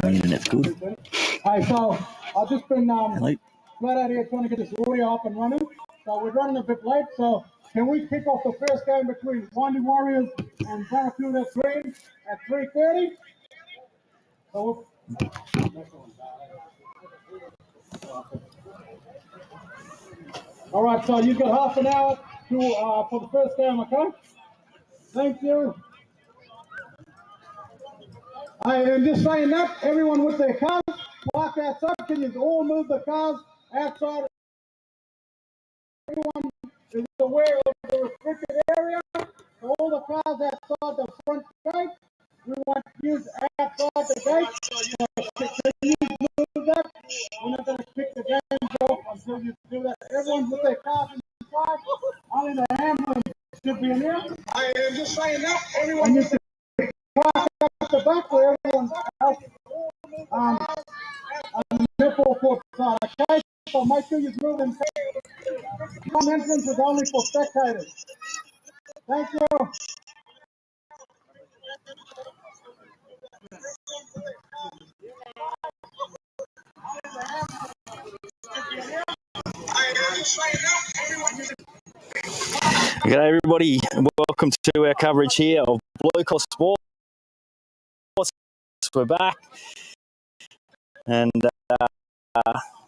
Same internet's good. Hey, so I've just been flat out here trying to get this audio up and running. So we're running a bit late. So can we kick off the first game between WAANDI Warriors and Barracuda Green at 3:30? So all right, so you've got half an hour to for the first game, okay? Thank you. I am just saying that everyone with their cars parked outside, can you all move the cars outside? Everyone is aware of the restricted area. So all the cars outside the front gate, we want to use outside the gate. So can you move that? We're not going to kick the games off until you do that. Everyone with their cars inside, only the ambulance should be in here. I am just saying that everyone needs to park at the back where everyone else on the netball court side, okay? So make sure you move in. Some entrance is only for spectators. Thank you. G'day everybody, and welcome to our coverage here of Blue Collar Sports. We're back, and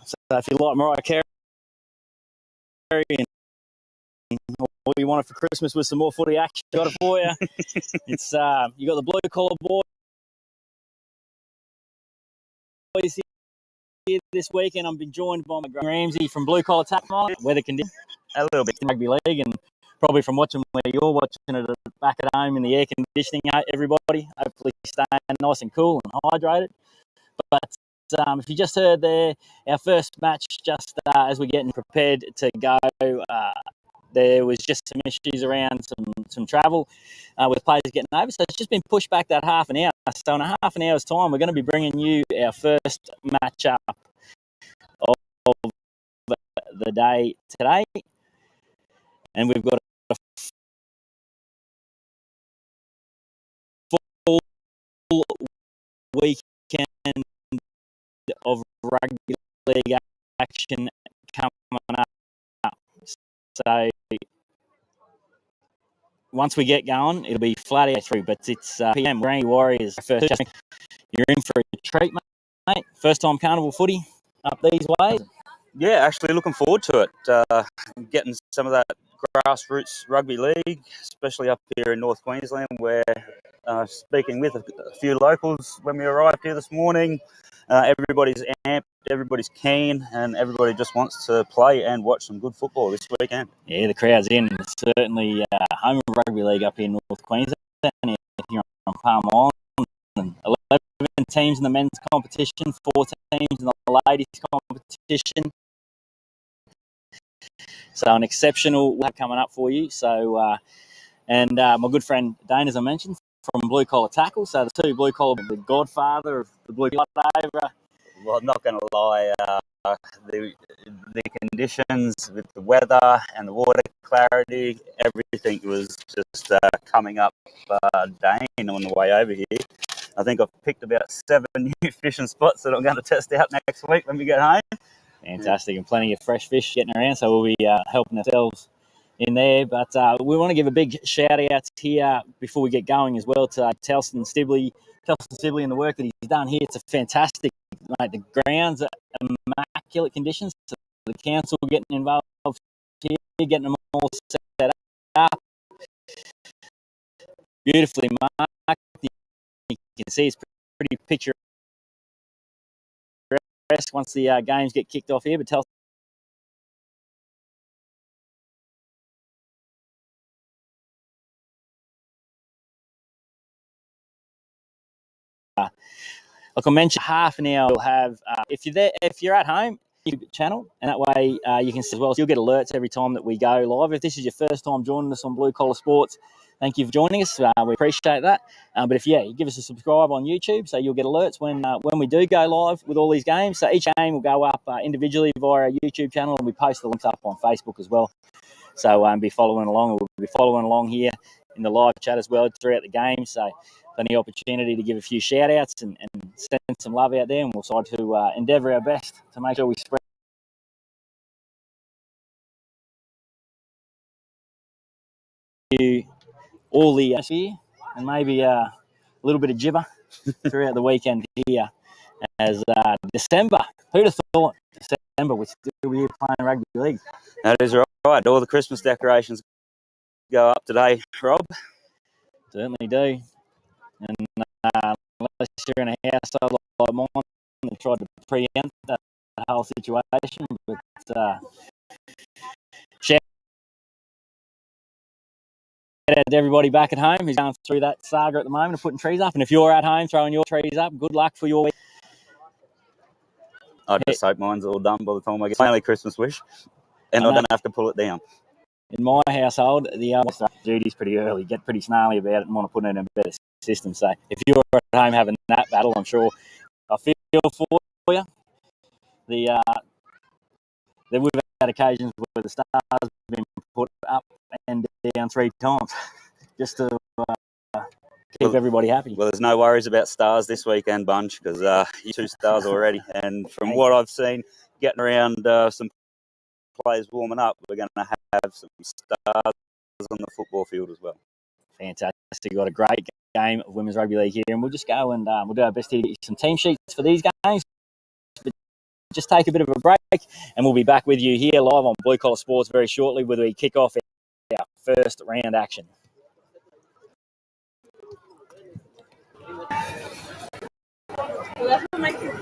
so if you like Mariah Carey and all you wanted for Christmas was some more footy action, got it for you. It's you got the Blue Collar Boys here this weekend. I've been joined by my Ramsey from Blue Collar Tackle. Weather conditions a little bit in rugby league, and probably from watching where you're watching it back at home in the air conditioning, everybody hopefully staying nice and cool and hydrated. But if you just heard there, our first match just as we're getting prepared to go, there was just some issues around some travel with players getting over. So it's just been pushed back that half an hour. So in a half an hour's time, we're going to be bringing you our first match-up of the day today. And we've got a full weekend of rugby league action coming up. So once we get going, it'll be flat out through. But it's PM WAANDI Warriors first. You're in for a treat, mate. First time carnival footy up these ways. Yeah, actually looking forward to it. Getting some of that grassroots rugby league, especially up here in North Queensland, where speaking with a few locals when we arrived here this morning, everybody's amped, everybody's keen, and everybody just wants to play and watch some good football this weekend. Yeah, the crowd's in. It's certainly home of rugby league up here in North Queensland. Here on Palm Island, and 11 teams in the men's competition, 4 teams in the ladies' competition. So an exceptional week coming up for you. So, and my good friend Dane, as I mentioned, from Blue Collar Tackle. So the two Blue Collar, the godfather of the Blue Collar over. Well, I'm not going to lie, the conditions with the weather and the water clarity, everything was just coming up Dane on the way over here. I think I've picked about 7 new fishing spots that I'm going to test out next week when we get home. Fantastic, and plenty of fresh fish getting around, so we'll be helping ourselves in there. But we want to give a big shout out here before we get going as well to Telston Sibley and the work that he's done here. It's a fantastic, mate. The grounds are immaculate conditions. So the council getting involved here, getting them all set up beautifully marked. You can see it's pretty picturesque once the games get kicked off here. But Telston like I mentioned, half an hour we'll have. If you're at home, YouTube channel, and that way you can see as well. So you'll get alerts every time that we go live. If this is your first time joining us on Blue Collar Sports, thank you for joining us. We appreciate that. But if you give us a subscribe on YouTube, so you'll get alerts when we do go live with all these games. So each game will go up individually via our YouTube channel, and we post the links up on Facebook as well. So be following along. We'll be following along here in the live chat as well throughout the game. So plenty of opportunity to give a few shout outs and send some love out there, and we'll try to endeavour our best to make sure we spread you all the atmosphere and maybe a little bit of gibber throughout the weekend here as December. Who'd have thought December we'd still be here playing rugby league? That is right. All the Christmas decorations go up today, Rob. Certainly do. And unless you're in a household like mine that tried to preempt that whole situation, but shout out to everybody back at home who's going through that saga at the moment of putting trees up. And if you're at home throwing your trees up, good luck for your week. I just hope mine's all done by the time I get my only Christmas wish, and I don't have to pull it down. In my household, the duty's pretty early, get pretty snarly about it and want to put it in a better system. So if you're at home having that battle, I'm sure I feel for you. We've had occasions where the stars have been put up and down 3 times just to keep everybody happy. Well, there's no worries about stars this weekend, Bunch, because you're 2 stars already. And from what I've seen, getting around some players warming up, we're going to have some stars on the football field as well. Fantastic. We've got a great game of Women's Rugby League here, and we'll just go and we'll do our best to get some team sheets for these games. But just take a bit of a break, and we'll be back with you here live on Blue Collar Sports very shortly, where we kick off our first round action. Well, that's what makes it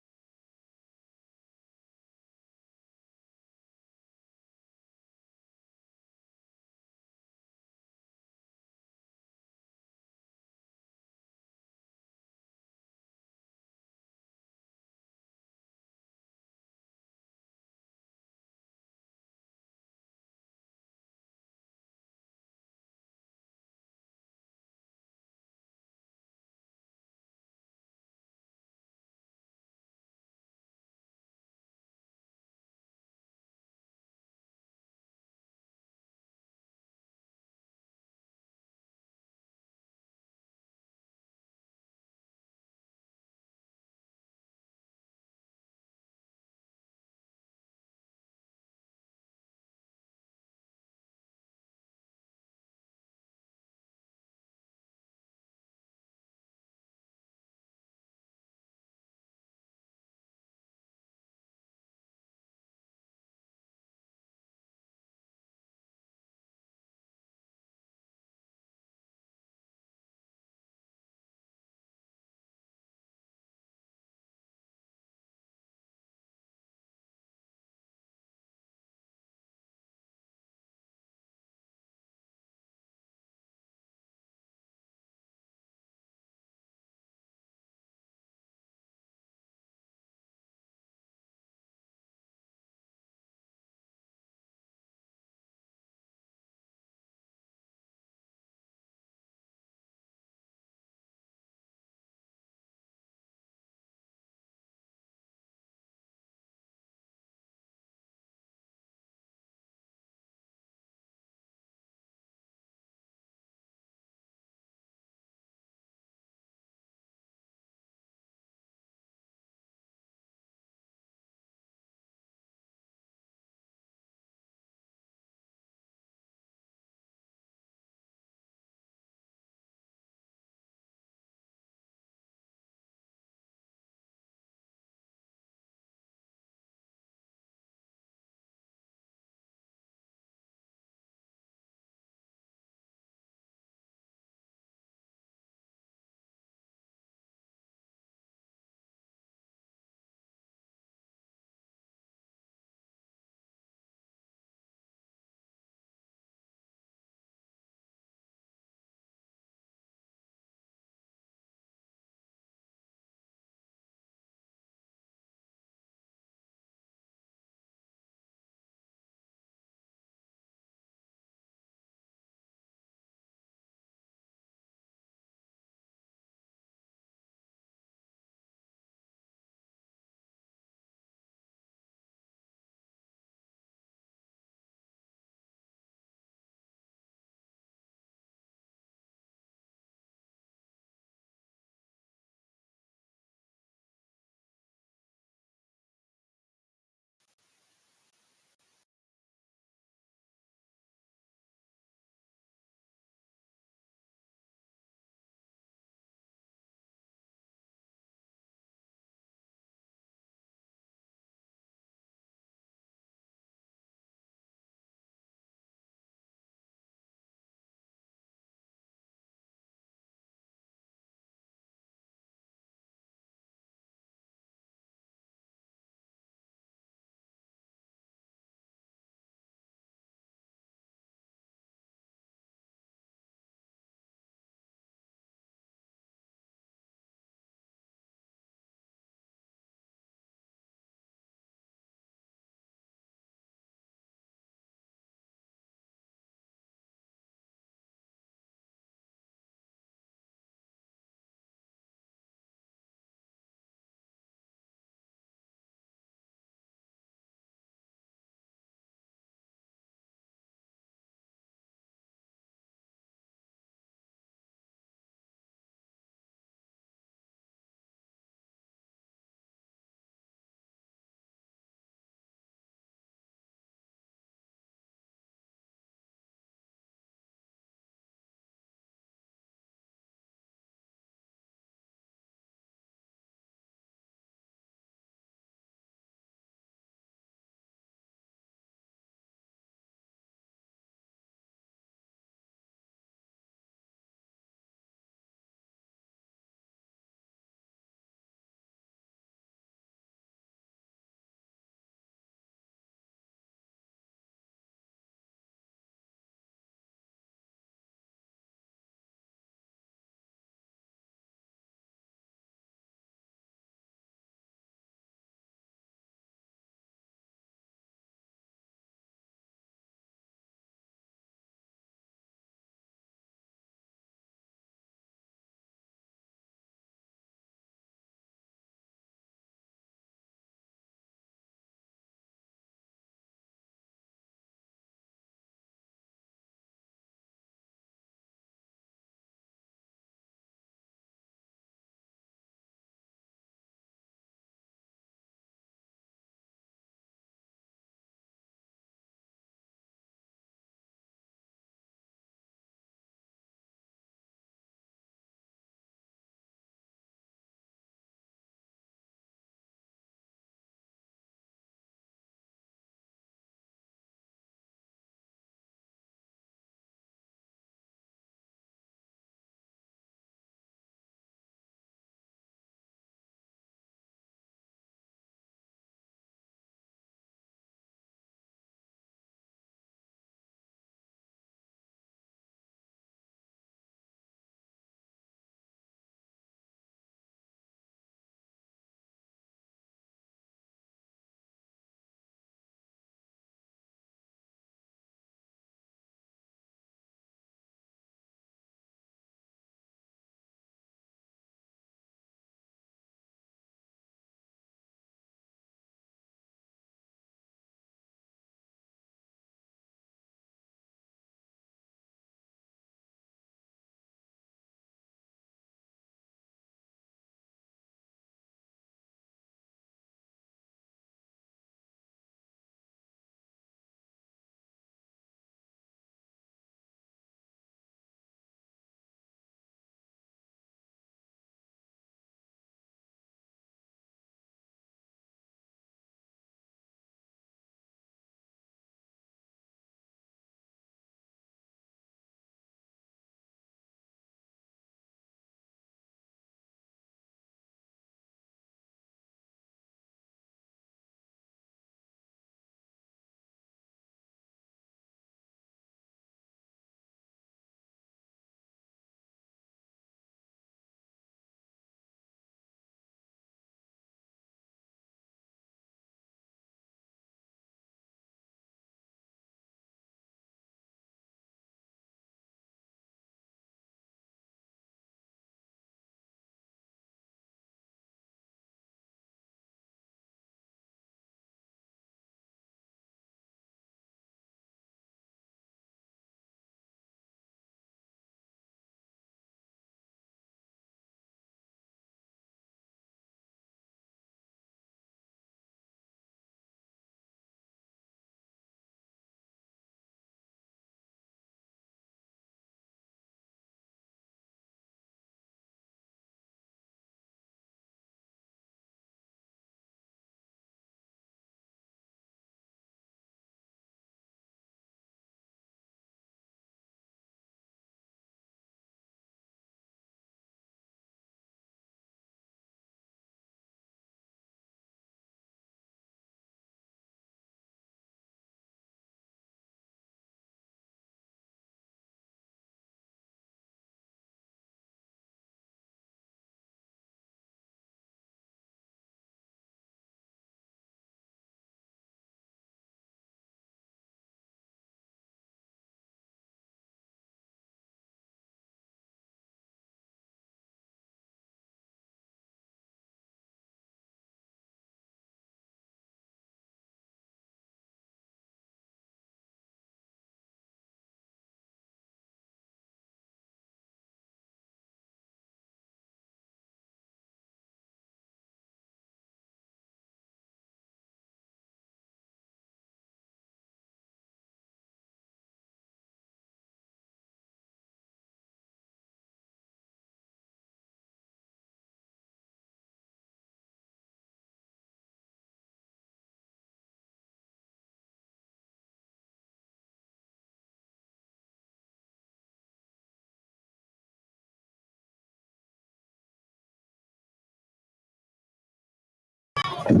Want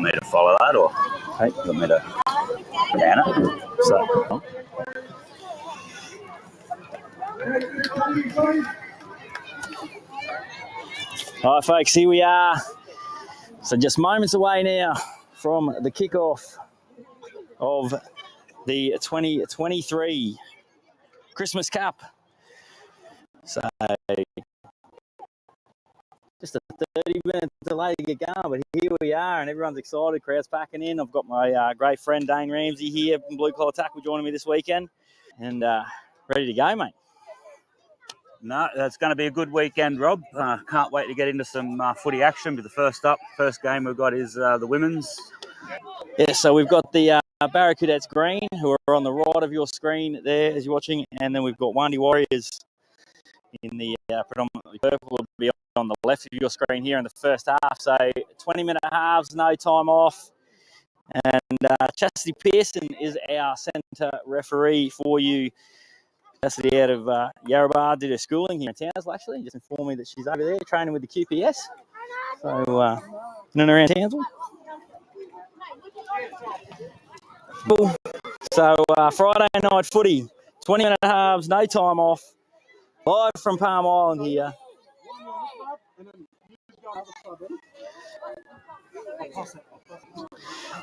me to follow that or want me to ban it? So, all right, folks, here we are. So just moments away now from the kickoff of the 2023 Christmas Cup. So just a 30-minute delay to get going, but here we are, and everyone's excited. Crowd's packing in. I've got my great friend Dane Ramsey here from Blue Collar Tackle joining me this weekend, and ready to go, mate. no, that's going to be a good weekend, Rob. Can't wait to get into some footy action. But the first game we've got is the women's. Yeah, so we've got the BARRACUDETTES green, who are on the right of your screen there as you're watching, and then we've got WAANDI Warriors in the predominantly purple, will be on the left of your screen here in the first half. So 20-minute halves, no time off. And Chastity Pearson is our centre referee for you. Chastity out of Yarrabah, did her schooling here in Townsville, actually. Just informed me that she's over there training with the QPS. So in and around Townsville. So Friday night footy, 20-minute halves, no time off. Live from Palm Island here.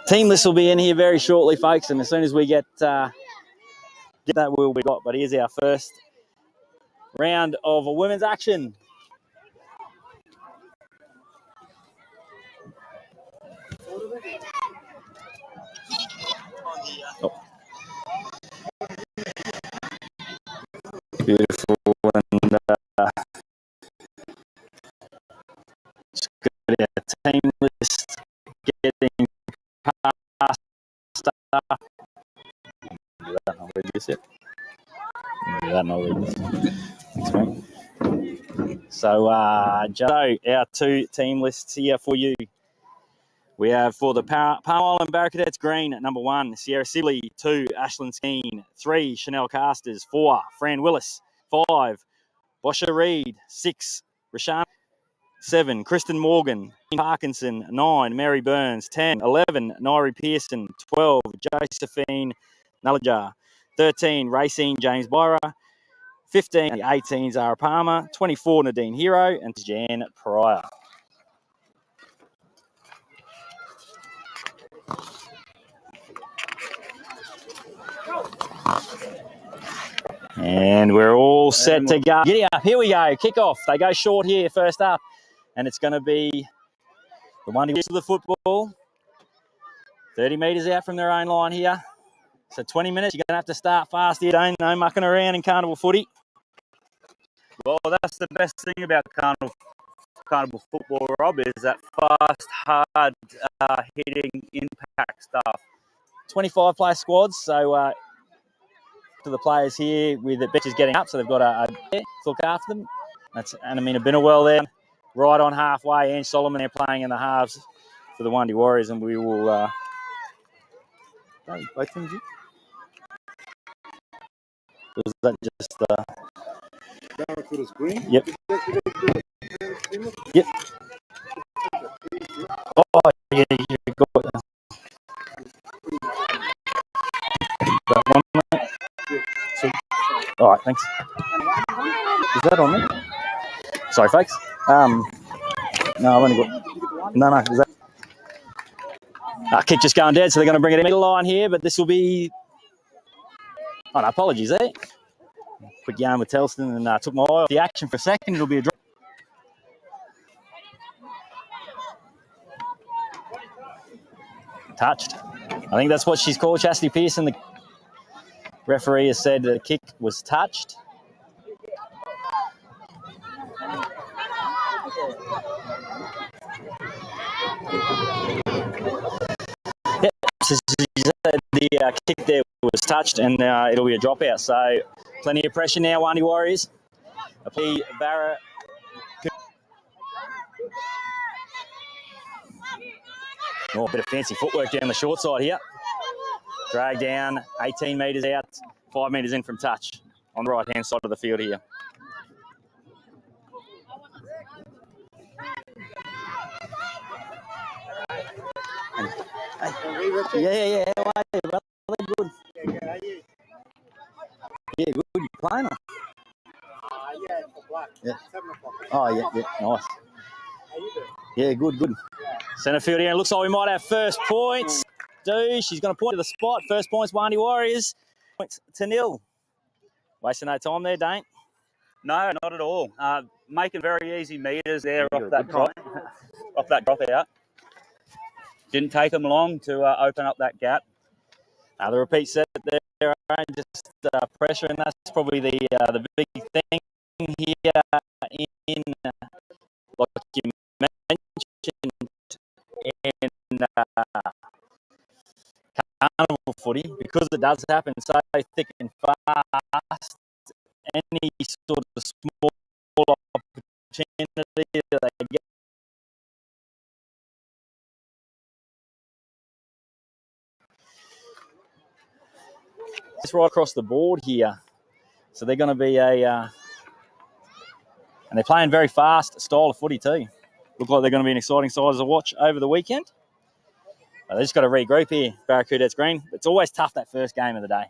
Team list will be in here very shortly, folks, and as soon as we get that, we'll be got. But here's our first round of women's action. Oh. Beautiful, and it's good. Our team list getting past stuff. That not read this yet. That not read this. So, Joe, our two team lists here for you. We have for the Palm Island BARRACUDETTES green at number 1, Sierra Sibley. 2, Ashlyn Skeen. 3, Chanel Casters. 4, Fran Willis. 5, Bosha Reed. 6, Rashan. 7, Kristen Morgan. Parkinson. 9, Mary Burns. 10, 11, Nairi Pearson. 12, Josephine Nullajar. 13, Racine James Byra. 15, 18, Zara Palmer. 24, Nadine Hero. And Jan Pryor. And we're all set to go. Giddy up. Here we go. Kick off. They go short here first up. And it's going to be the one who gets to the football. 30 metres out from their own line here. So 20 minutes. You're going to have to start fast here. Don't no mucking around in carnival footy. Well, that's the best thing about carnival football, Rob, is that fast, hard, hitting, impact stuff. 25 player squads. So to the players here with the benches getting up. So they've got a to look after them. That's Anamina Binawell there. Right on halfway. Ange Solomon there playing in the halves for the WAANDI Warriors. And we will... both things. Was that just BARRACUDETTES green? Yep. Yep. Oh, yeah, you got that one, mate. So, all right, thanks. Is that on there? Sorry, folks. No, I've only got... No, is that... Kick just going dead, so they're going to bring it in middle line here, but this will be... Oh, no, apologies there. Quick yarn with Telston and took my eye off the action for a second. It'll be a drop. Touched. I think that's what she's called, Chastity Pearson. The referee has said the kick was touched. Yep, so the kick there was touched, and it'll be a dropout. So plenty of pressure now, WAANDI Warriors. Barra. Oh, a bit of fancy footwork down the short side here. Drag down, 18 metres out, 5 metres in from touch on the right-hand side of the field here. Yeah. How are you, brother? Good. Yeah, good. You playing? Yeah, for black. Yeah. 7 o'clock. Oh, yeah. Nice. How you doing? Yeah, good. Centre field here. Looks like we might have first points. She's going to point to the spot. First points, WAANDI Warriors. Points to nil. Wasting no time there, Dane. No, not at all. Making very easy meters there off that drop out. Didn't take them long to open up that gap. The repeat set there, just pressure, and that's probably the big thing here in, like you mentioned, in carnival footy, because it does happen so thick and fast. Any sort of small opportunity that they get. It's right across the board here. So they're going to be and they're playing very fast style of footy too. Look like they're going to be an exciting side to watch over the weekend. They just got to regroup here, Barracudettes Green. It's always tough, that first game of the day.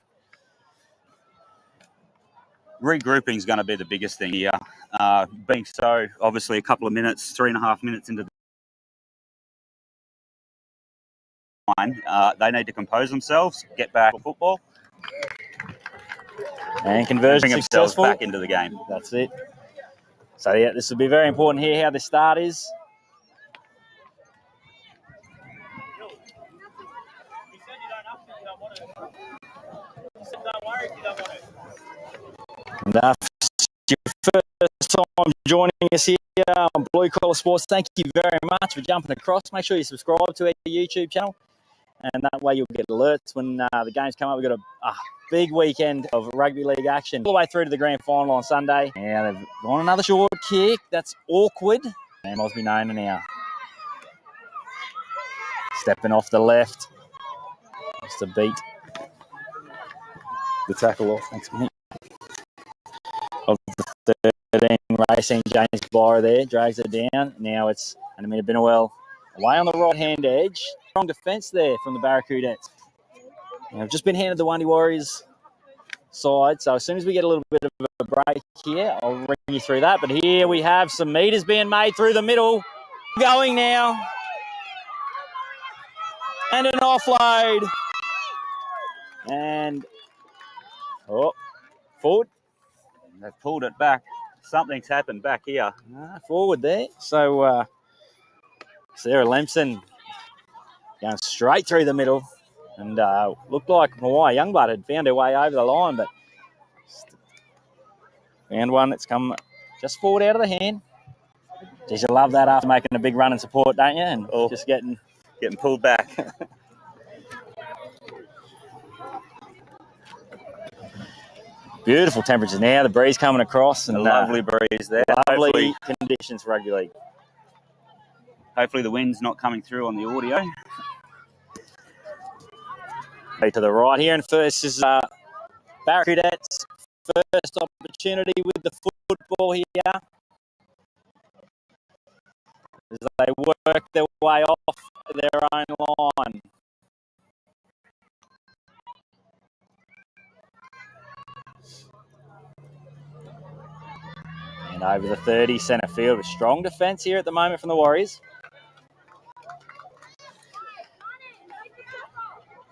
Regrouping is going to be the biggest thing here. Being so, obviously, a couple of minutes, 3.5 minutes into the line, they need to compose themselves, get back to football, and conversion bring themselves successful. back into the game. That's it. So, yeah, this will be very important here, how the start is. And your first time joining us here on Blue Collar Sports, thank you very much for jumping across. Make sure you subscribe to our YouTube channel, and that way you'll get alerts when the games come up. We've got a big weekend of rugby league action all the way through to the grand final on Sunday. Now they've gone another short kick. That's awkward. And Mosby Nona now stepping off the left. Just to beat the tackle off. Thanks, mate. Of the 13 racing, James Byra there drags it down. Now it's Anamita Binawell away on the right-hand edge. Strong defence there from the Barracudettes. Now, I've just been handed the WAANDI Warriors side, so as soon as we get a little bit of a break here, I'll bring you through that. But here we have some meters being made through the middle. Going now. And an offload. And, forward. They've pulled it back. Something's happened back here. Forward there. So, Sarah Lemson going straight through the middle. And looked like Mawai Youngblood had found her way over the line, but found one that's come just forward out of the hand. Geez, you love that after making a big run and support, don't you? And just getting pulled back. Beautiful temperatures now. The breeze coming across. And a lovely breeze there. Lovely conditions for rugby league. Hopefully the wind's not coming through on the audio. To the right here, and first is Barracudettes' first opportunity with the football here. As they work their way off their own line. And over the 30 centre field, a strong defence here at the moment from the Warriors.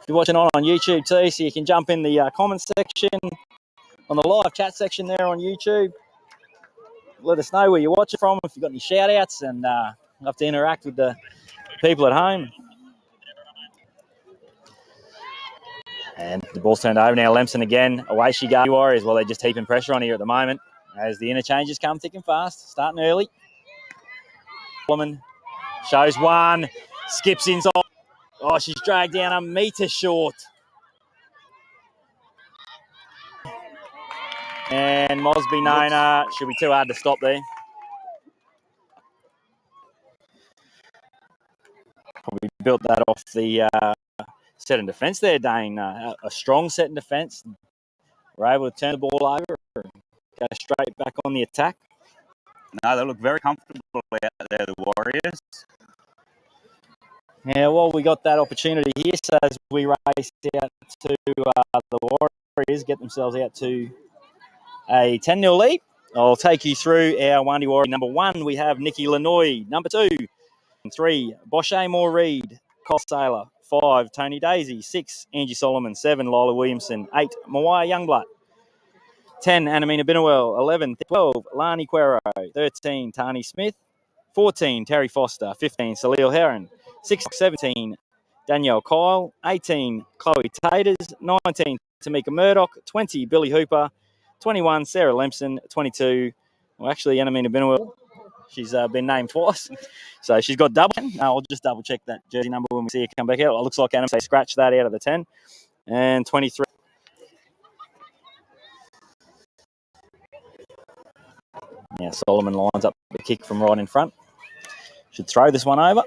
If you're watching on YouTube too, so you can jump in the comment section, on the live chat section there on YouTube. Let us know where you're watching from, if you've got any shout outs, and love to interact with the people at home. And the ball's turned over now. Lemson again. Away she goes. Warriors, well, they're just heaping pressure on here at the moment as the interchanges come thick and fast, starting early. Woman shows one, skips inside. Oh, she's dragged down a metre short. And Mosby Nona should be too hard to stop there. Probably built that off the set in defence there, Dane. A strong set in defence. We're able to turn the ball over and go straight back on the attack. No, they look very comfortable out there, the Warriors. Yeah, well, we got that opportunity here, so as we race out to the Warriors, get themselves out to a 10-0 lead. I'll take you through our WAANDI Warrior. Number 1, we have Nikki Lanoy. Number 2, 3, Bosche Moore Reed, Cole Saylor. 5, Tony Daisy. 6, Angie Solomon. 7, Lila Williamson. 8, Mawaya Youngblood. 10, Anamina Binuel. 11, 12, Lani Quero. 13, Tani Smith. 14, Terry Foster. 15, Salil Heron. 16, 17, Danielle Kyle. 18, Chloe Taters. 19, Tamika Murdoch. 20, Billy Hooper. 21, Sarah Lempson. 22, well, actually, Anamina Binuel. She's been named twice. So she's got double. I'll just double check that jersey number when we see her come back out. It looks like Anamina scratched that out of the 10. And 23. Yeah, Solomon lines up the kick from right in front. Should throw this one over.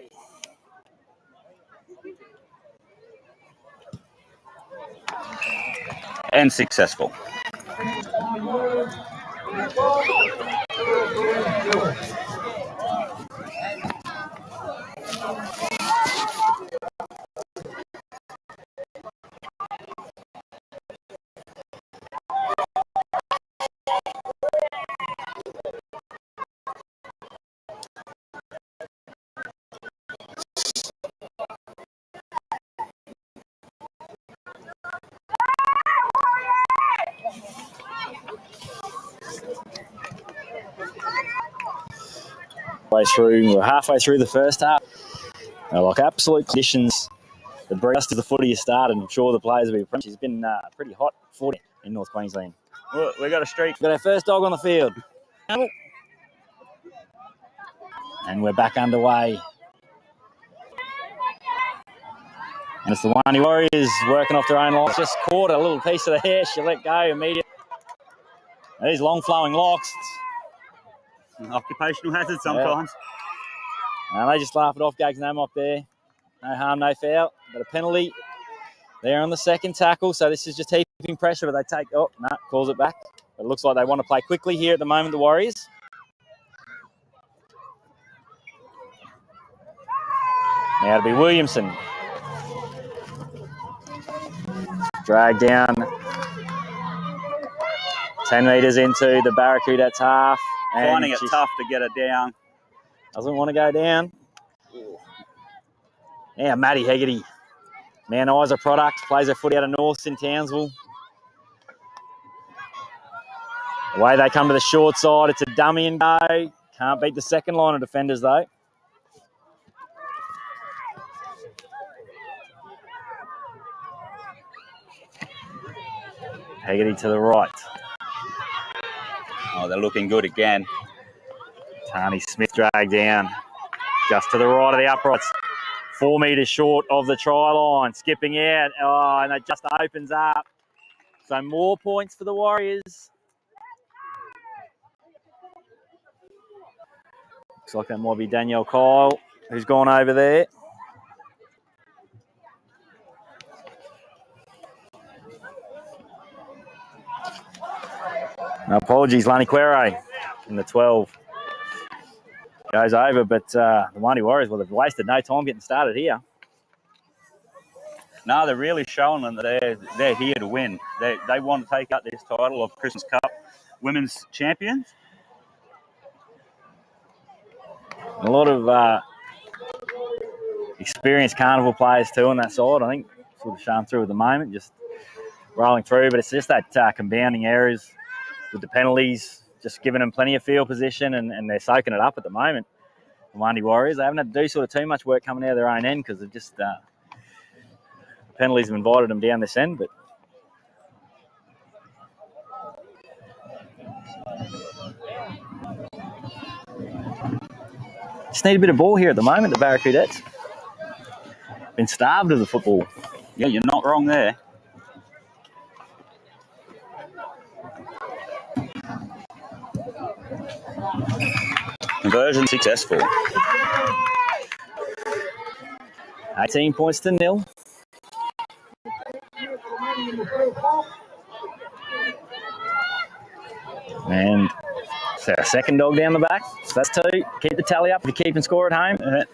And successful. We're halfway through the first half. Like absolute conditions. The breast of the footy has started. I'm sure the players will be impressed. It's been pretty hot footy in North Queensland. Well, we got a streak. We've got our first dog on the field. And we're back underway. And it's the WAANDI Warriors working off their own locks. Just caught a little piece of the hair. She let go immediately. These long flowing locks. Occupational hazard sometimes. Yeah. And they just laugh it off. Gags no mock there. No harm, no foul. But a penalty there on the second tackle. So this is just heaping pressure. But they take, calls it back. But it looks like they want to play quickly here at the moment, the Warriors. Now to be Williamson. Drag down 10 metres into the Barracudette's half. Finding it tough to get it down. Doesn't want to go down. Yeah, Maddie Hegarty. Man Isa product. Plays her footy out of North in Townsville. Away they come to the short side. It's a dummy and go. Can't beat the second line of defenders though. Hegarty to the right. Oh, they're looking good again. Tani Smith dragged down. Just to the right of the uprights. 4 metres short of the try line. Skipping out. Oh, and it just opens up. So more points for the Warriors. Looks like that might be Danielle Kyle who's gone over there. No apologies, Lani Quero in the 12. Goes over, but the WAANDI Warriors, well, they've wasted no time getting started here. No, they're really showing them that they're here to win. They want to take out this title of Christmas Cup Women's Champions. A lot of experienced carnival players too on that side. I think sort of shown through at the moment, just rolling through. But it's just that compounding errors with the penalties, just giving them plenty of field position, and they're soaking it up at the moment. The WAANDI Warriors, they haven't had to do sort of too much work coming out of their own end because they've just the penalties have invited them down this end. But just need a bit of ball here at the moment, the Barracudettes. Been starved of the football. Yeah, you're not wrong there. Conversion successful. 18 points to 0. And so our second dog down the back. So that's 2. Keep the tally up if you keep and score at home.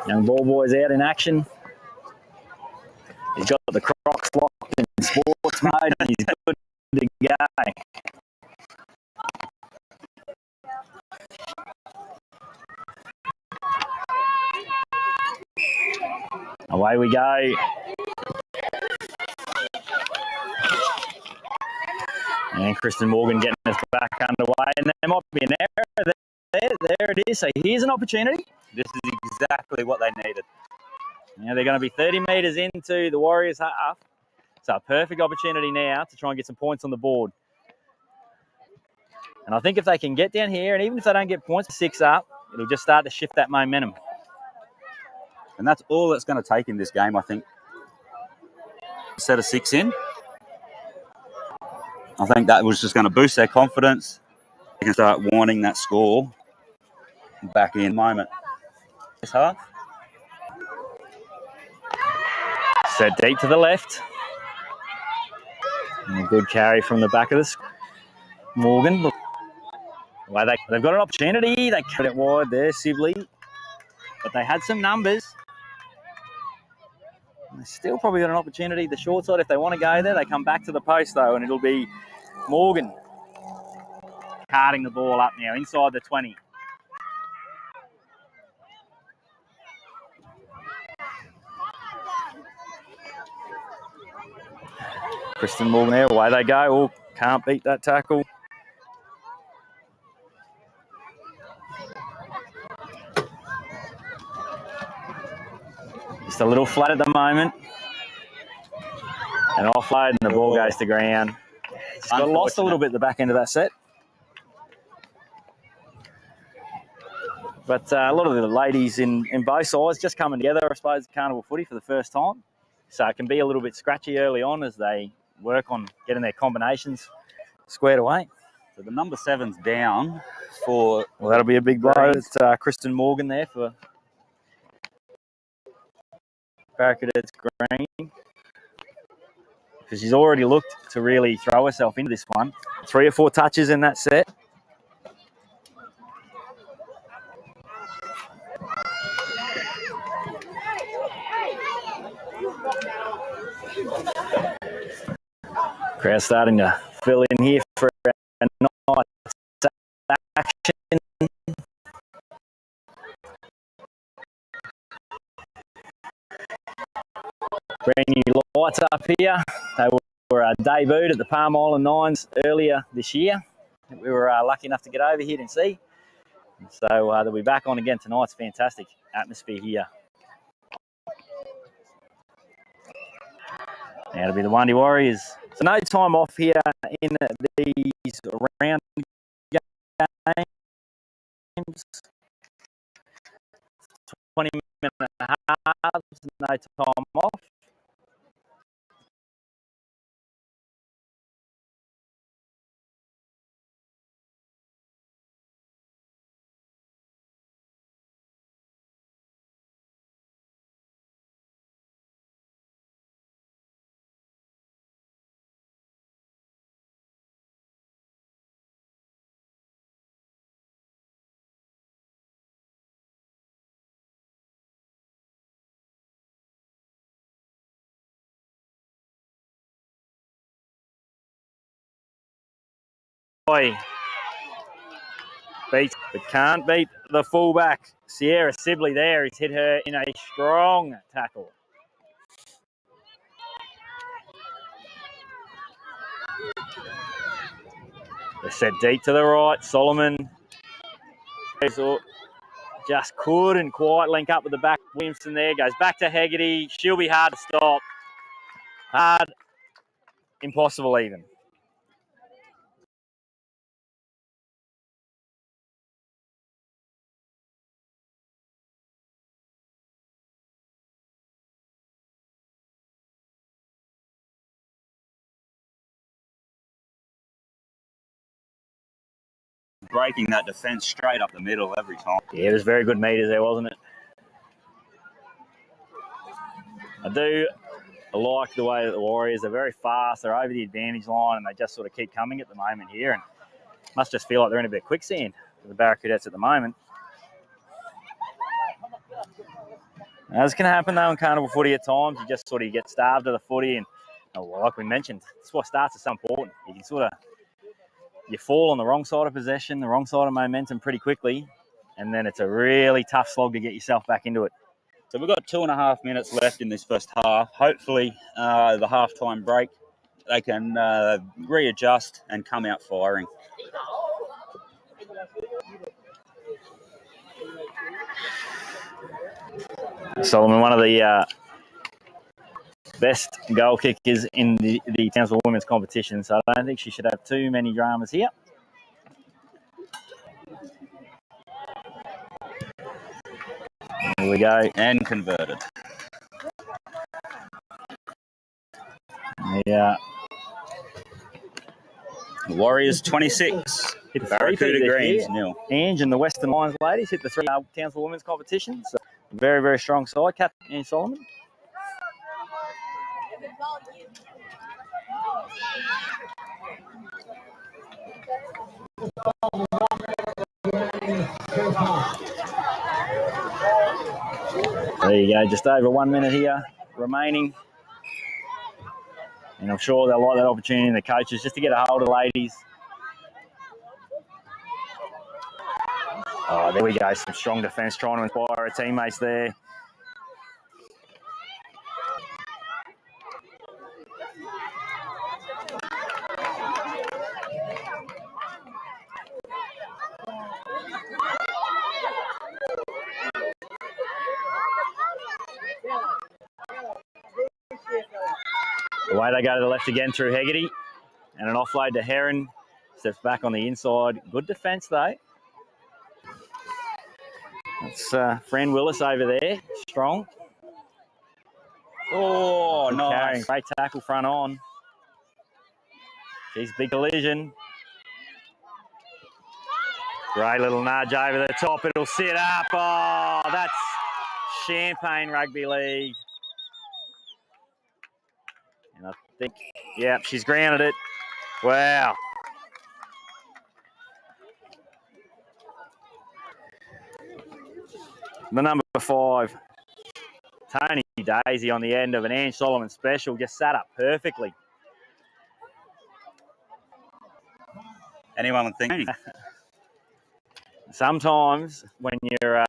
Young ball boy's out in action. He's got the Crocs locked in sports mode and he's good to go. Away we go. And Kristen Morgan getting us back underway. And there might be an error there. There it is. So here's an opportunity. This is exactly what they needed. Now they're going to be 30 metres into the Warriors' half. So a perfect opportunity now to try and get some points on the board. And I think if they can get down here, and even if they don't get points, 6 up, it'll just start to shift that momentum. And that's all it's going to take in this game, I think. Set a 6 in. I think that was just going to boost their confidence. They can start wanting that score back in moment. This half. Set deep to the left. And a good carry from the back of the Morgan. Well, they've got an opportunity. They cut it wide there, Sibley. But they had some numbers. They still probably got an opportunity. The short side, if they want to go there, they come back to the post, though, and it'll be Morgan carting the ball up now inside the 20. Kristen Morgan there, away they go. Oh, can't beat that tackle. Just a little flat at the moment. And offload and the ball goes to ground. Just got lost a little bit at the back end of that set. But a lot of the ladies in both sides just coming together, I suppose, carnival footy for the first time. So it can be a little bit scratchy early on as they work on getting their combinations squared away. So the number 7's down for... Well, that'll be a big blow. It's Kristen Morgan there for Barracudette's Green. Because she's already looked to really throw herself into this one. 3 or 4 touches in that set. Crowd starting to fill in here for a night action. Brand new lights up here. They were debuted at the Palm Island Nines earlier this year. We were lucky enough to get over here and see. So they'll be back on again tonight. It's fantastic atmosphere here. Now it'll be the WAANDI Warriors. So no time off here in these round games. 20-minute halves, no time off. Beats, but can't beat the fullback. Sierra Sibley there. He's hit her in a strong tackle. They're set deep to the right. Solomon just couldn't quite link up with the back. Williamson there goes back to Hegarty. She'll be hard to stop. Hard, impossible even. Breaking that defence straight up the middle every time. Yeah, it was very good meters there, wasn't it? I do like the way that the Warriors are very fast. They're over the advantage line and they just sort of keep coming at the moment here. And must just feel like they're in a bit of quicksand for the Barracudettes at the moment. That's going to happen though in carnival footy at times. You just sort of get starved of the footy, and like we mentioned, that's what starts is so important. You can sort of you fall on the wrong side of possession, the wrong side of momentum pretty quickly, and then it's a really tough slog to get yourself back into it. So we've got 2.5 minutes left in this first half. Hopefully, the halftime break, they can readjust and come out firing. Solomon, one of the best goal kickers in the Townsville women's competition, so I don't think she should have too many dramas here. Here we go. And converted. Yeah. Warriors 26. Barracuda Greens 0. Ange and the Western Lions ladies hit the 3 Townsville women's competition. So very, very strong side. Captain Ange Solomon. There you go. Just over 1 minute here remaining. And I'm sure they'll like that opportunity, the coaches, just to get a hold of the ladies. Oh, there we go. Some strong defence trying to inspire her teammates there. Away they go to the left again through Hegarty. And an offload to Heron. Steps back on the inside. Good defence, though. That's Fran Willis over there. Strong. Oh, nice. Great tackle front on. Geez, big collision. Great little nudge over the top. It'll sit up. Oh, that's Champagne Rugby League. And I think, yeah, she's grounded it. Wow. The number 5, Tony Daisy on the end of an Ange Solomon special, just sat up perfectly. Anyone would think. Sometimes when you're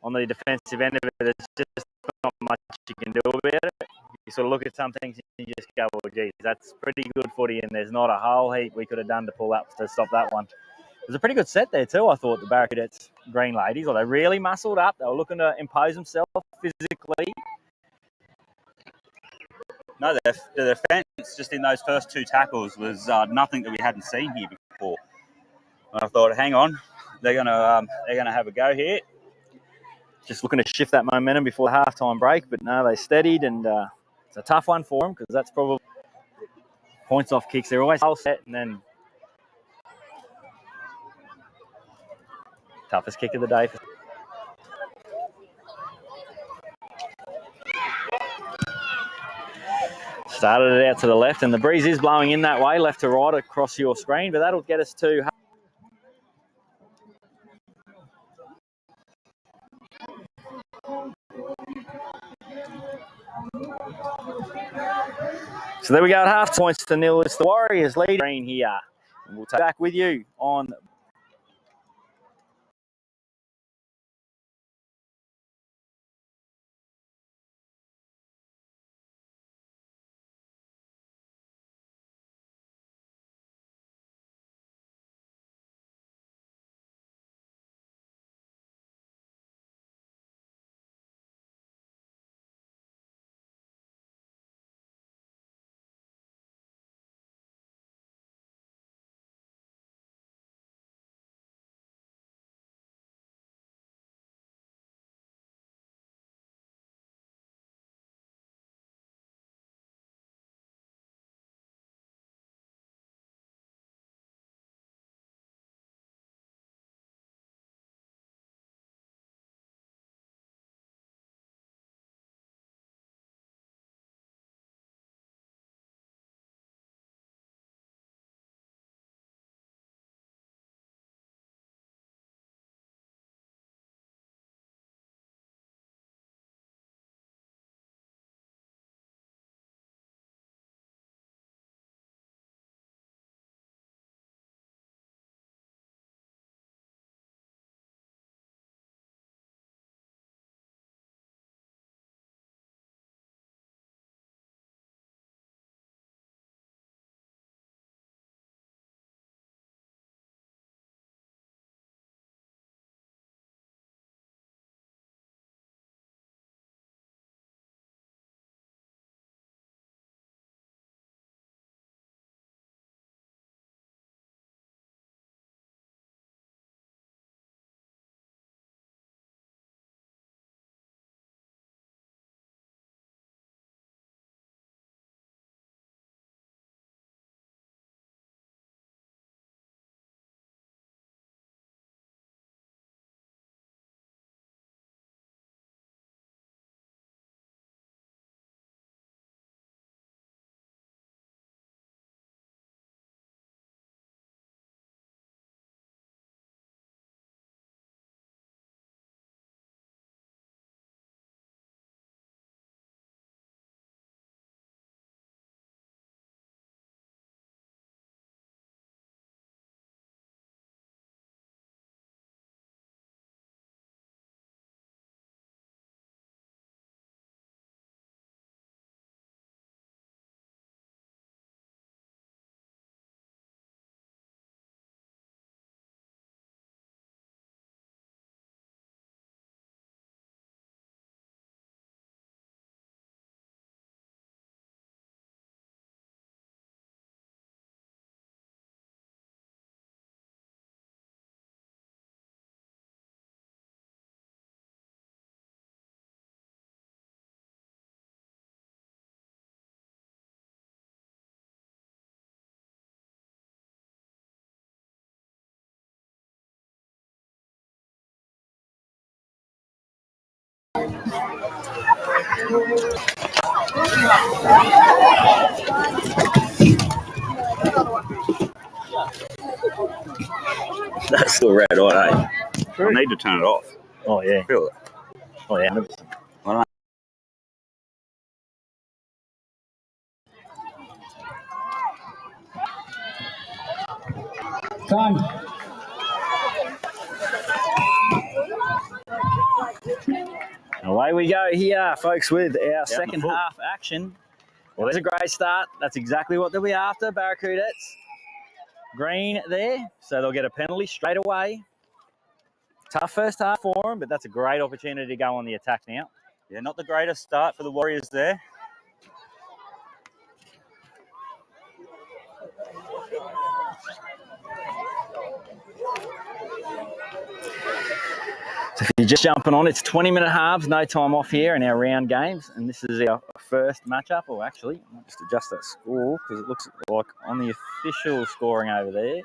on the defensive end of it, there's just not much you can do about it. You sort of look at some things and you just go, well, geez, that's pretty good footy, and there's not a whole heap we could have done to pull up to stop that one. It was a pretty good set there too, I thought, the Barracudettes green ladies. Well, they really muscled up. They were looking to impose themselves physically. No, the defence just in those first 2 tackles was nothing that we hadn't seen here before. And I thought, hang on, they're gonna have a go here. Just looking to shift that momentum before the halftime break, but no, they steadied, and it's a tough one for them because that's probably points off kicks. They're always all set, and then toughest kick of the day. Started it out to the left, and the breeze is blowing in that way, left to right across your screen, but that'll get us to... So there we go, at half points to 0. It's the Warriors leading green here. And we'll take back with you on That's still red, right? Eh? I need to turn it off. Oh, yeah. Feel it. Oh, yeah, 100%. I don't Time. Away we go here, folks, with our second half action. Well, there's a great start. That's exactly what they'll be after, Barracudettes. Green there, so they'll get a penalty straight away. Tough first half for them, but that's a great opportunity to go on the attack now. Yeah, not the greatest start for the Warriors there. So if you're just jumping on, it's 20-minute halves, no time off here in our round games, and this is our first matchup. Or actually, I'll just adjust that score because it looks like on the official scoring over there.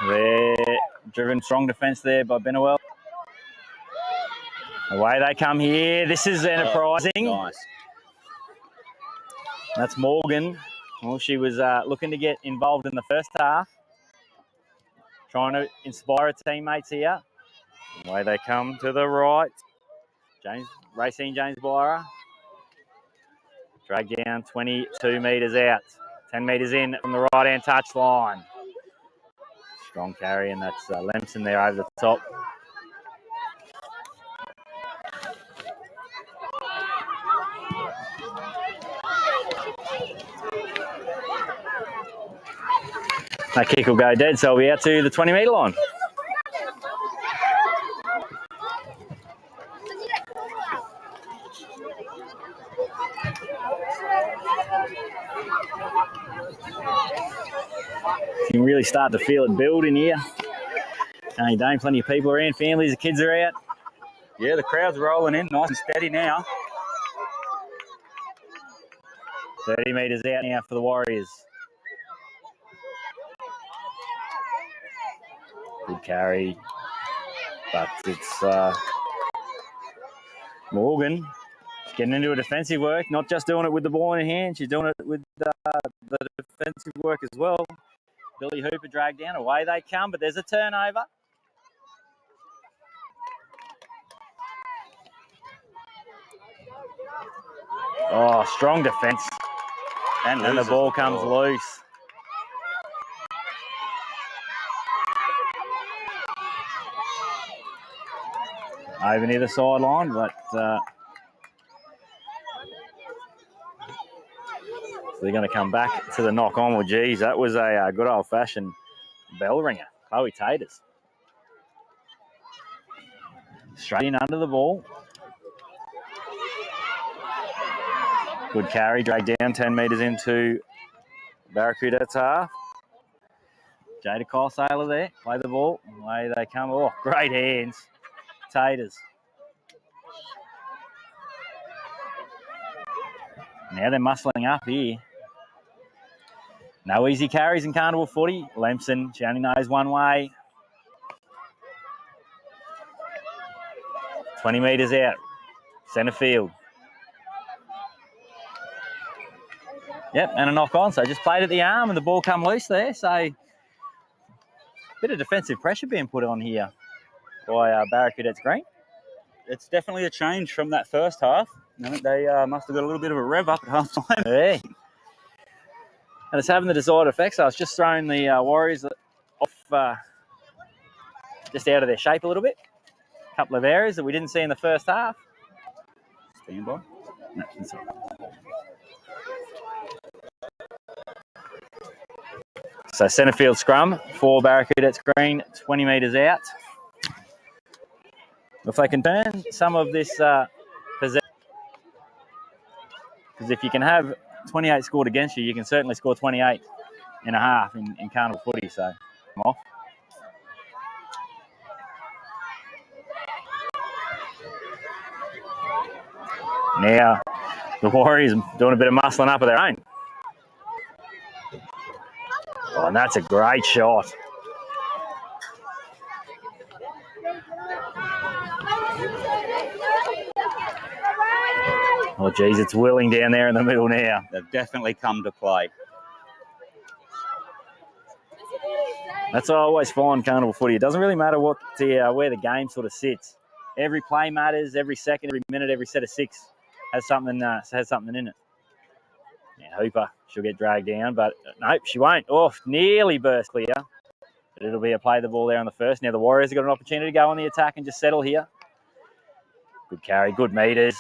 They're driven strong defence there by Benowell. Away they come here. This is enterprising. Nice. That's Morgan. Well, she was looking to get involved in the first half. Trying to inspire her teammates here. Away they come to the right. Racine James Byra. Drag down 22 metres out. 10 metres in from the right-hand touch line. Strong carry, and that's Lemson there over the top. That kick will go dead, so we'll be out to the 20-metre line. You can really start to feel it build in here. Hey, Dane, plenty of people around, families, the kids are out. Yeah, the crowd's rolling in, nice and steady now. 30 metres out now for the Warriors. Good carry, but it's Morgan getting into a defensive work, not just doing it with the ball in her hand, she's doing it with the defensive work as well. Billy Hooper dragged down, away they come, but there's a turnover. Oh, strong defence. And the ball comes loose. Over near the sideline, but so they're going to come back to the knock on. Well, geez, that was a good old-fashioned bell ringer. Chloe Taters. Straight in under the ball. Good carry, dragged down 10 metres into Barracudettes half. Jada Kyle Sailor there, play the ball, away they come. Oh, great hands, Taters. Now they're muscling up here. No easy carries in Carnival footy. Lemson, she only knows one way. 20 metres out, centre field. Yep, and a knock on. So just played at the arm and the ball come loose there. So a bit of defensive pressure being put on here by Barracudettes Green. It's definitely a change from that first half. I think they must have got a little bit of a rev up at half time. Yeah. And it's having the desired effect. So it's just throwing the Warriors off, just out of their shape a little bit. A couple of areas that we didn't see in the first half. Stand by. No, that's all right. So centre field scrum for Barracudettes Green, 20 metres out. If they can turn some of this possession, because if you can have 28 scored against you, you can certainly score 28 and a half in carnival footy, so I'm off. Now, the Warriors doing a bit of muscling up of their own. Oh, and that's a great shot. Oh, geez, it's willing down there in the middle now. They've definitely come to play. That's what I always find carnival footy. It doesn't really matter what where the game sort of sits. Every play matters. Every second, every minute, every set of six has something in it. Now, Hooper, she'll get dragged down, but nope, she won't. Oh, nearly burst clear. But it'll be a play the ball there on the first. Now the Warriors have got an opportunity to go on the attack and just settle here. Good carry, good meters.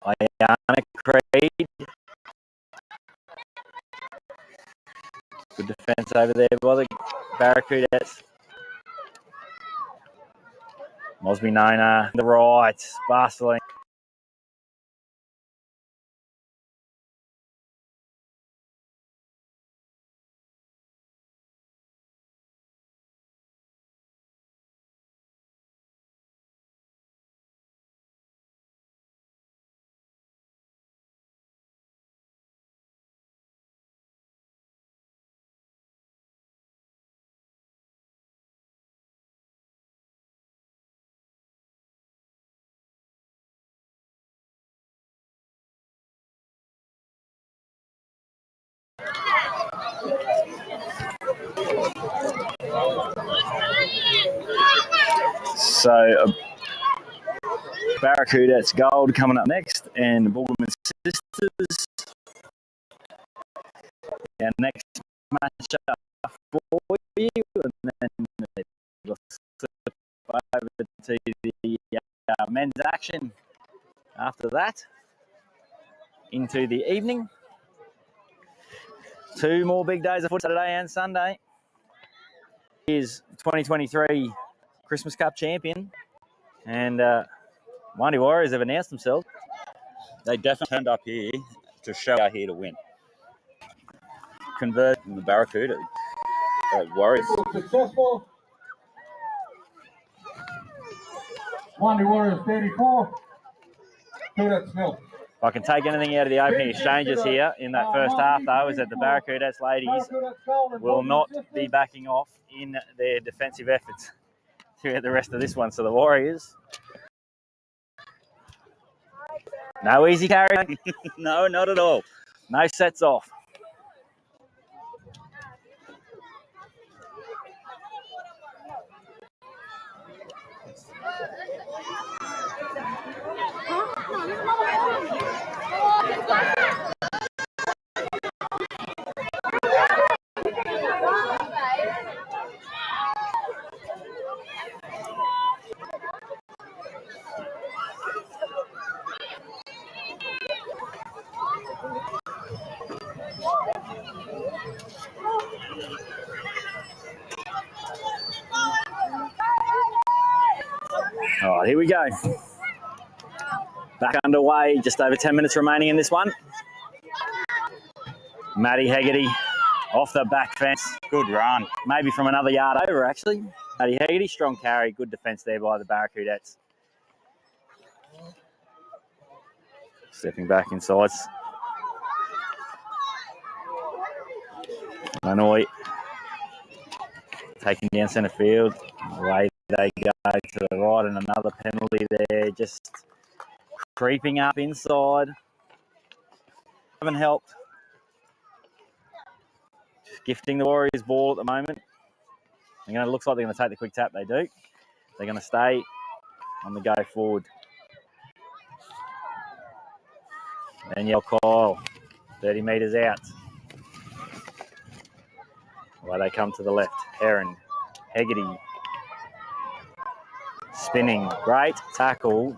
Ayana Creed. Good defence over there by the Barracudettes. Mosby Nona, the right, bustling. So, Barracudettes Gold coming up next, and the Bullman Sisters. Our next matchup for you, and then we'll slip over to the men's action after that into the evening. Two more big days of foot, Saturday and Sunday. Is 2023 Christmas Cup champion, and WAANDI Warriors have announced themselves. They definitely turned up here to show they're here to win. Convert the Barracuda Warriors. Successful. WAANDI Warriors 34. Cadets nil. If I can take anything out of the opening exchanges here in that first half, though, is that the Barracudettes ladies will not be backing off in their defensive efforts throughout the rest of this one. So the Warriors, no easy carry. No, not at all. No sets off. All right, here we go. Back underway, just over 10 minutes remaining in this one. Maddie Hegarty off the back fence. Good run. Maybe from another yard over, actually. Maddie Hegarty, strong carry. Good defence there by the Barracudettes. Stepping back inside. Manoy taking down centre field. Away they go to the right, and another penalty there. Just creeping up inside. Haven't helped. Just gifting the Warriors ball at the moment. It looks like they're going to take the quick tap. They do. They're going to stay on the go forward. Danielle Kyle, 30 metres out. Away they come to the left. Heron, Hegarty, spinning. Great tackle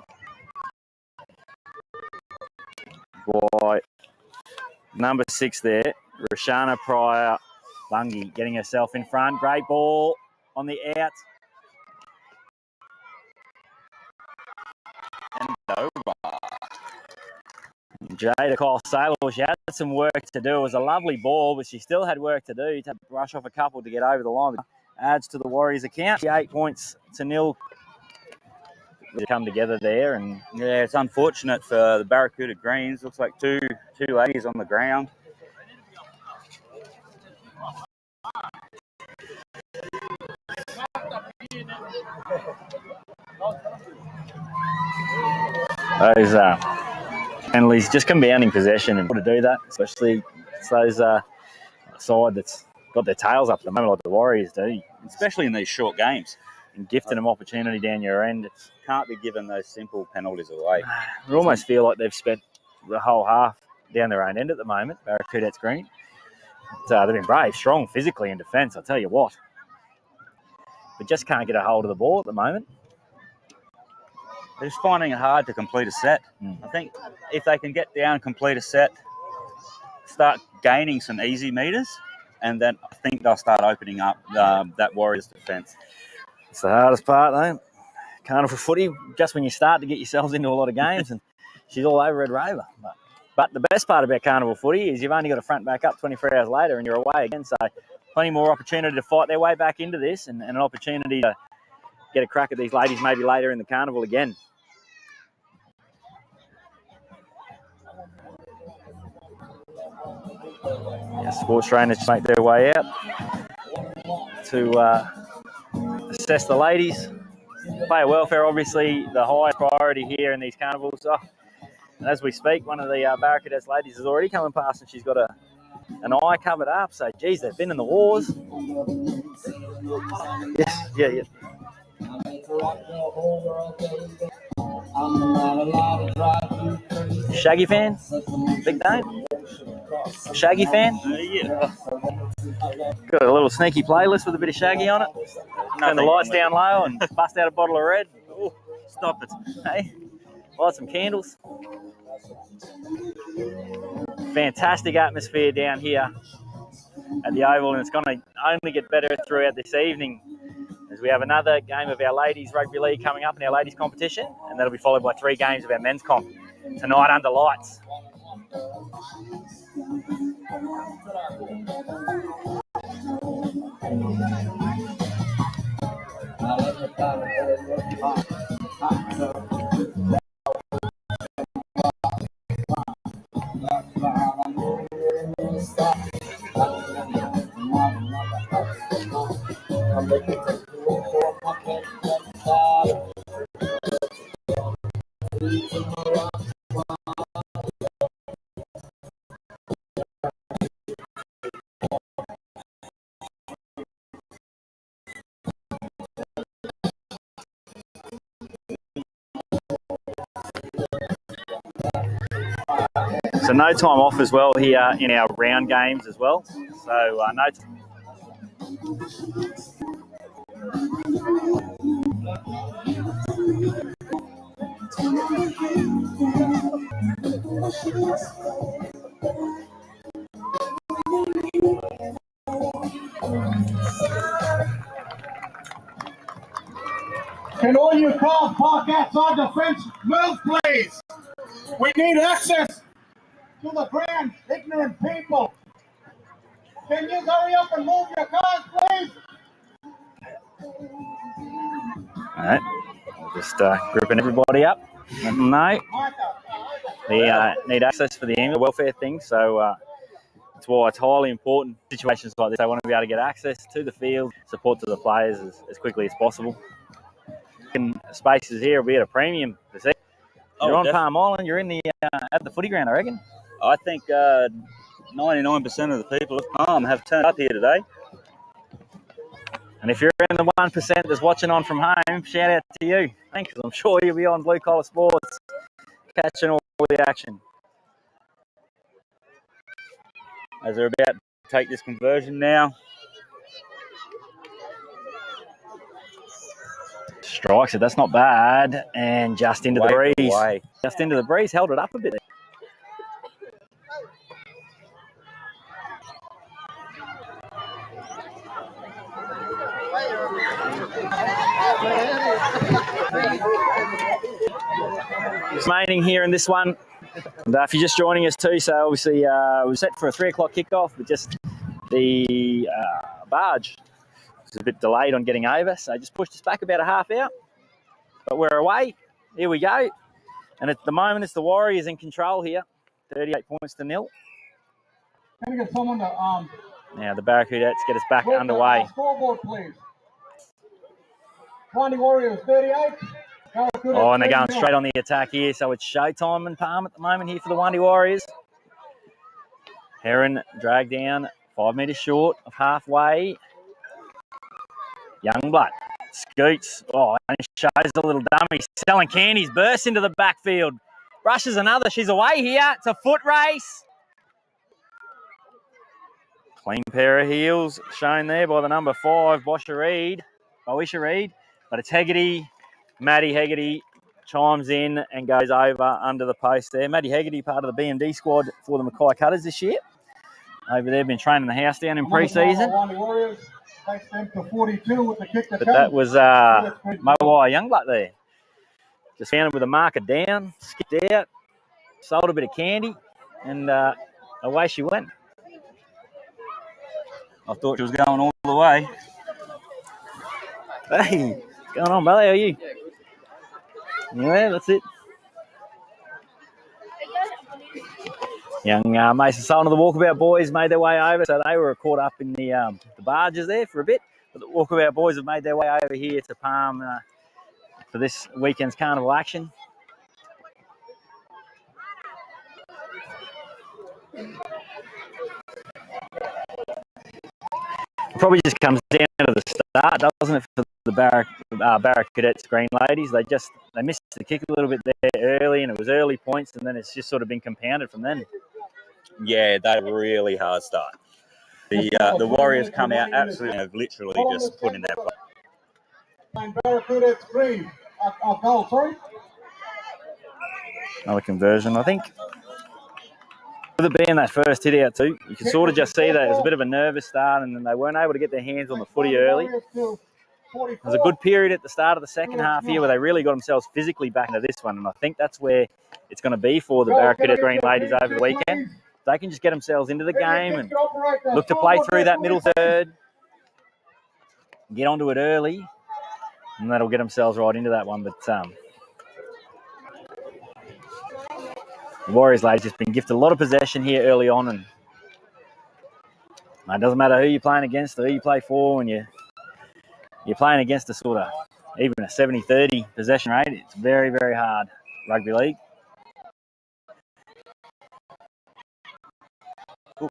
by number 6 there, Roshana Pryor Bungie, getting herself in front. Great ball on the out. Jada Kyle Sailor, she had some work to do. It was a lovely ball, but she still had work to do. To brush off a couple to get over the line. Adds to the Warriors' account. 8 points to 0. They come together there, and yeah, it's unfortunate for the Barracuda Greens. Looks like two ladies on the ground. Those penalties just compounding possession and to do that, especially it's those side that's got their tails up at the moment like the Warriors do, especially in these short games, and gifting them opportunity down your end. It's, can't be given those simple penalties away. I almost feel like they've spent the whole half down their own end at the moment. Barracudette's Green. They've been brave, strong physically in defence, I'll tell you what. But just can't get a hold of the ball at the moment. They're just finding it hard to complete a set. I think if they can get down, complete a set, start gaining some easy meters, and then I think they'll start opening up that Warriors defence. It's the hardest part, though. Carnival footy, just when you start to get yourselves into a lot of games, and she's all over Red Rover. But the best part about Carnival footy is you've only got to front back up 24 hours later and you're away again. So plenty more opportunity to fight their way back into this and an opportunity to get a crack at these ladies maybe later in the Carnival again. Yeah, sports trainers make their way out to assess the ladies. Player welfare, obviously, the highest priority here in these carnivals. Oh, and as we speak, one of the Barracudette's ladies is already coming past and she's got an eye covered up. So, geez, they've been in the wars. Yes, yeah. Shaggy fan? Big Dane? Shaggy fan? Yeah. Got a little sneaky playlist with a bit of Shaggy on it. Turn the lights down low and bust out a bottle of red. Ooh, stop it. Hey, light some candles. Fantastic atmosphere down here at the Oval, and it's going to only get better throughout this evening as we have another game of our ladies rugby league coming up in our ladies competition, and that'll be followed by 3 games of our men's comp tonight under lights. So no time off as well here in our round games as well. So no time. Can all you cars park outside the fence move, please? We need access to the ground, ignorant people. Can you hurry up and move your cars, please? All right, just grouping everybody up. No, they need access for the animal welfare thing, so that's why it's highly important in situations like this. They want to be able to get access to the field, support to the players as quickly as possible. Spaces here will be at a premium this evening. You're on Palm Island. You're in the at the footy ground, I reckon. I think 99% of the people at Palm have turned up here today. And if you're in the 1% that's watching on from home, shout out to you. Thanks. I'm sure you'll be on Blue Collar Sports, catching all the action. As they're about to take this conversion now. Strikes it. That's not bad. And just into the breeze. Away. Just into the breeze. Held it up a bit. Remaining here in this one, And if you're just joining us too, so obviously we're set for a 3 o'clock kickoff, but just the barge was a bit delayed on getting over, so just pushed us back about a half hour. But we're away. Here we go. And at the moment, it's the Warriors in control here, 38 points to 0. Can I get someone to Now the Barracudettes get us back underway. Scoreboard, please. WAANDI Warriors 38. Oh, and they're going straight on the attack here, so it's showtime and Palm at the moment here for the WAANDI Warriors. Heron dragged down 5 metres short of halfway. Youngblood scoots. Oh, and shows a little dummy. Selling candies, bursts into the backfield. Brushes another. She's away here. It's a foot race. Clean pair of heels shown there by the number 5, Boisha Reid. But it's Hegarty. Maddie Hegarty chimes in and goes over under the post there. Maddie Hegarty, part of the BMD squad for the Mackay Cutters this year. Over there, been training the house down in pre-season. But that was Mowai Youngblood there. Just found it with a marker down, skipped out, sold a bit of candy, and away she went. I thought she was going all the way. Hey, what's going on, brother? How are you? Yeah, that's it. Young Mason Sullivan of the Walkabout Boys made their way over, so they were caught up in the barges there for a bit. But the Walkabout Boys have made their way over here to Palm for this weekend's carnival action. It probably just comes down to the start, doesn't it, for the Barracudette's Green Ladies? They missed the kick a little bit there early, and it was early points, and then it's just sort of been compounded from then. Yeah, they had a really hard start. The Warriors come out absolutely have literally just put in their play. Barracudette's Green. Goal, sorry. Another conversion, I think. With it being that first hit out too, you can sort of just see that it was a bit of a nervous start, and then they weren't able to get their hands on the footy early. There was a good period at the start of the second half here where they really got themselves physically back into this one, and I think that's where it's going to be for the Barracuda Green Ladies over the weekend. They can just get themselves into the game and look to play through that middle third, get onto it early, and that'll get themselves right into that one. But the Warriors ladies just been gifted a lot of possession here early on, and it doesn't matter who you're playing against or who you play for, when you're playing against a sort of even a 70-30 possession rate. It's very, very hard rugby league. Ooh.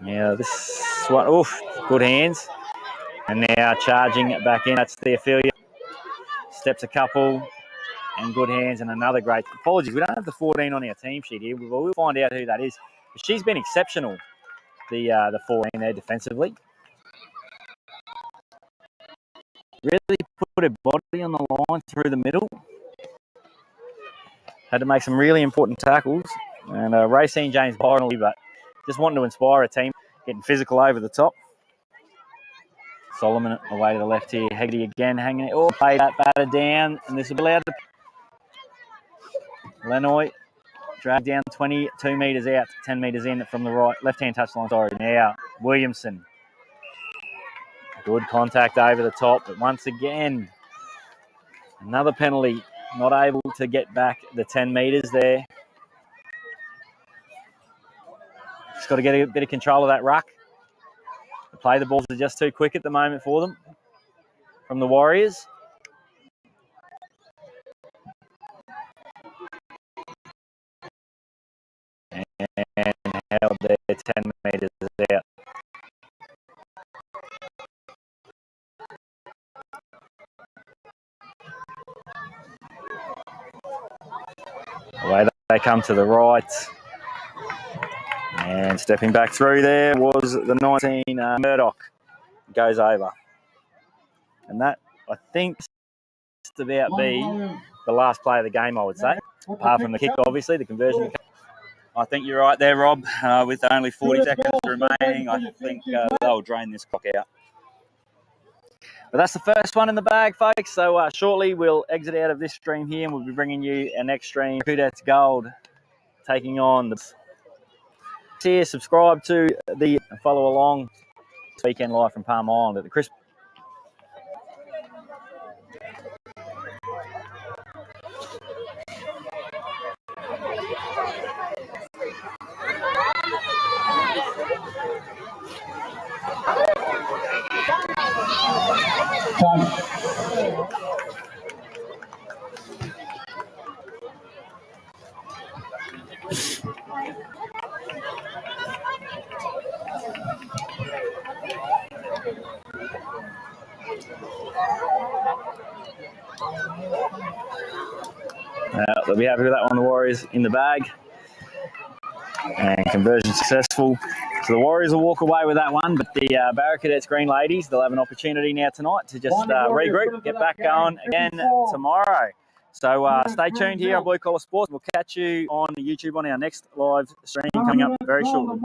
Yeah, this one, oof, good hands. And now charging it back in, that's Theophilia. Steps a couple. And good hands, and another great. Apologies, we don't have the 14 on our team sheet here. We'll find out who that is. But she's been exceptional, the 14 there defensively. Really put her body on the line through the middle. Had to make some really important tackles. And Racine James Byron, but just wanting to inspire a team, getting physical over the top. Solomon away to the left here. Hegarty again hanging it. Oh, play that batter down, and this will be allowed to. Lenoy dragged down 22 metres out, 10 metres in from the right, left-hand touchline. Sorry, now Williamson. Good contact over the top, but once again, another penalty. Not able to get back the 10 metres there. Just got to get a bit of control of that ruck. The play the balls are just too quick at the moment for them from the Warriors. And held there 10 metres out. Away they come to the right. And stepping back through there was the 19, Murdoch. Goes over. And that, I think, just about be the last play of the game, I would say. Apart from the kick, obviously, the conversion. I think you're right there, Rob. With only 40 seconds remaining, I think they'll drain this clock out. But that's the first one in the bag, folks. So shortly we'll exit out of this stream here and we'll be bringing you our next stream, Barracudettes Gold, taking on the... Here, subscribe to the... follow along this weekend live from Palm Island at the Crisp. They'll be happy with that one, the Warriors in the bag. And conversion successful. So the Warriors will walk away with that one, but the Barracudettes Green Ladies, they'll have an opportunity now tonight to just regroup, get back going again tomorrow. So stay tuned here on Blue Collar Sports. We'll catch you on YouTube on our next live stream coming up very shortly.